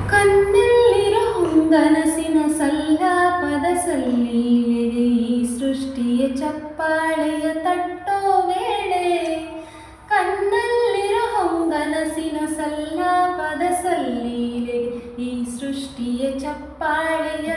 ಕಣ್ಣಲ್ಲಿರೋ ಹೊಂಗನಸಿನ ಸಲ್ಲಾಪದ ಸಲ್ಲೀಲೆಗೆ ಈ ಸೃಷ್ಟಿಯ ಚಪ್ಪಾಳೆಯ ತಟ್ಟೋ ವೇಳೆ. ಕಣ್ಣಲ್ಲಿರೋ ಹೊಂಗನಸಿನ ಸಲ್ಲಾಪದ ಸಲ್ಲೀಲೆಗೆ ಈ ಸೃಷ್ಟಿಯ ಚಪ್ಪಾಳೆಯ